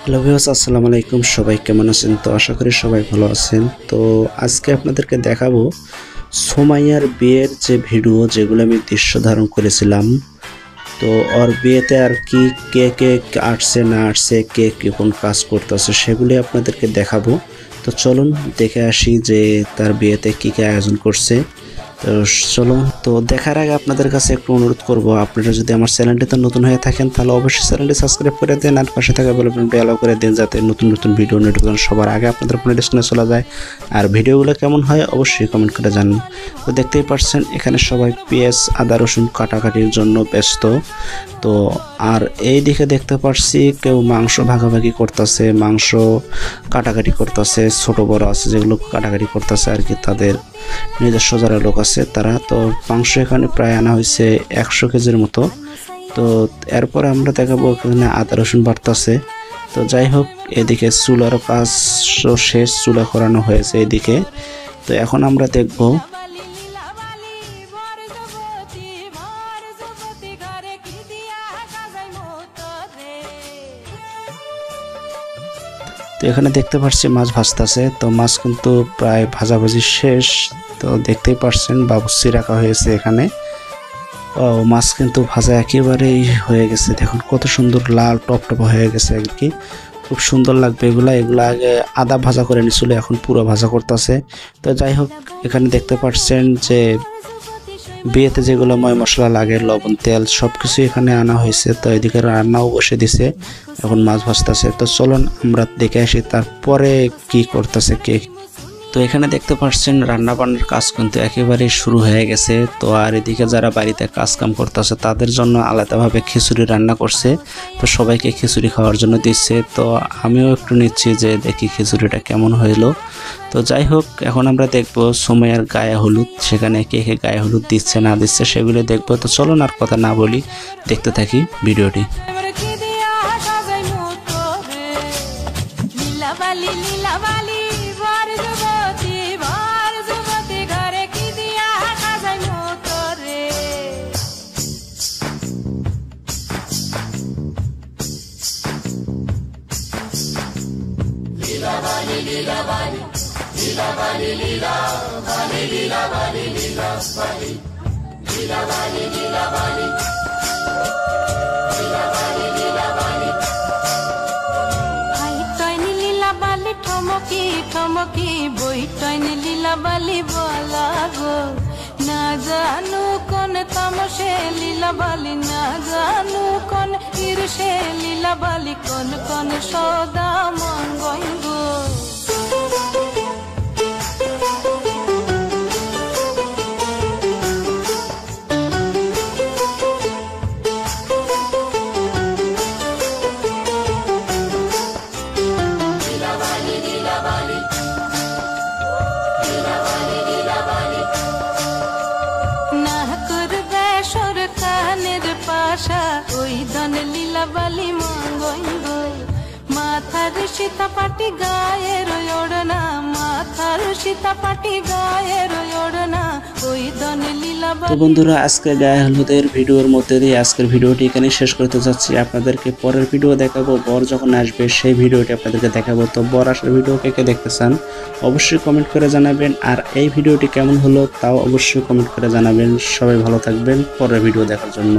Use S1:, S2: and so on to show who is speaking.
S1: Hello viewers, আসসালামু আলাইকুম। সবাই কেমন আছেন? তো আশা করি সবাই ভালো আছেন। তো আজকে আপনাদেরকে দেখাবো সুমাইয়ার বিয়ের যে ভিডিও, যেগুলো আমি দৃশ্য ধারণ করেছিলাম। তো ওর বিয়েতে আর কি কে কে আসছে না আসছে, কে কে কোন কাজ করতেছে, সেগুলি আপনাদেরকে দেখাবো। তো চলুন দেখে আসি যে তার বিয়েতে কি কি আয়োজন করছে। তো চলুন, তো দেখার আগে আপনাদের কাছে একটু অনুরোধ করব, আপনারা যদি আমার চ্যানেলটিতে নতুন হয়ে থাকেন তাহলে অবশ্যই চ্যানেলটি সাবস্ক্রাইব করে দেন আর পাশে থাকা বেল বাটনটি অল করে দেন, যাতে নতুন নতুন ভিডিও নোটিফিকেশন সবার আগে আপনাদের ফোনে স্ক্রিনে চলে যায়। আর ভিডিওগুলো কেমন হয় অবশ্যই কমেন্ট করে জানান। তো দেখতেই পাচ্ছেন এখানে সবাই পেঁয়াজ আদা রসুন কাটাকাটির জন্য ব্যস্ত। তো আর এই দিকে দেখতে পাচ্ছি কেউ মাংস ভাগাভাগি করতেছে, মাংস কাটাকাটি করতেছে, ছোট বড় আছে যেগুলো কাটাকাটি করতেছে আর কি, তাদের নিজস্ব যারা লোক আছে তারা। তো মাংস এখানে প্রায় আনা হয়েছে 100 কেজির মতো। তো এরপরে আমরা দেখাবো এখানে আদা রসুন বাড়তেছে। তো যাই হোক, এদিকে চুলার কাজ শেষ, চুলা করানো হয়েছে এদিকে। তো এখন আমরা দেখব তো এখানে দেখতে পাচ্ছি মাছ ভাজতেছে। তো মাছ কিন্তু প্রায় ভাজাভাজি শেষ। তো দেখতেই পাচ্ছেন বাবুর্চি রাখা হয়েছে এখানে। ও মাছ কিন্তু ভাজা একেবারেই হয়ে গেছে, দেখুন কত সুন্দর লাল টপটপ হয়ে গেছে আর কি, খুব সুন্দর লাগবে। এগুলা আগে আদা ভাজা করে নিছিল, এখন পুরো ভাজা করতেছে। তো যাই হোক, এখানে দেখতে পাচ্ছেন যে বিয়েতে যেগুলো ময় মশলা লাগে, লবণ তেল সবকিছু এখানে আনা হয়েছে। তো এদিকে রান্নাও বসে দিছে, এখন মাছ ভাজতেছে। তো চলুন আমরা দেখে আসি তারপরে কি করতেছে কে। তো এখানে দেখতে পাচ্ছেন রান্না বান্নার কাজ কিন্তু একেবারে শুরু হয়ে গেছে। তো আর এদিকে যারা বাড়িতে কাজ কাম করতেছে তাদের জন্য আলাদাভাবে খিচুড়ি রান্না করছে। তো সবাইকে খিচুড়ি খাওয়ার জন্য দিচ্ছে। তো আমিও একটু নিচ্ছি যে দেখি খিচুড়িটা কেমন হইলো। তো যাই হোক, এখন আমরা দেখবো সুমাইয়ার গায়ে হলুদ, সেখানে কে কে গায়ে হলুদ দিচ্ছে না দিচ্ছে সেগুলো দেখবো। তো চলুন আর কথা না বলি, দেখতে থাকি ভিডিওটি।
S2: ঠমকি ঠমকি বইটইনি লীলা বালি বলা গো, না জানু কোন তামসে লীলা বালি, না জানু কোন ঈর্ষে লীলা বালি, কোন কোন সদা মঙ্গল গো। ওই ধন লীলা বালি মঙ্গল, মাথার সীতাপাটি গায়ের ওড়না, মাথার সীতাপাটি গায়ের ওড়না, ওই ধন লীলা।
S1: তো বন্ধুরা, আজকে গায়ে হলুদের ভিডিওর মধ্যে দিয়ে আজকের ভিডিওটি এখানে শেষ করতে যাচ্ছি। আপনাদেরকে পরের ভিডিও দেখাবো, বর যখন আসবে সেই ভিডিওটি আপনাদেরকে দেখাবো। তো বর আসার ভিডিও কে কে দেখতে চান অবশ্যই কমেন্ট করে জানাবেন, আর এই ভিডিওটি কেমন হলো তাও অবশ্যই কমেন্ট করে জানাবেন। সবাই ভালো থাকবেন, পরের ভিডিও দেখার জন্য।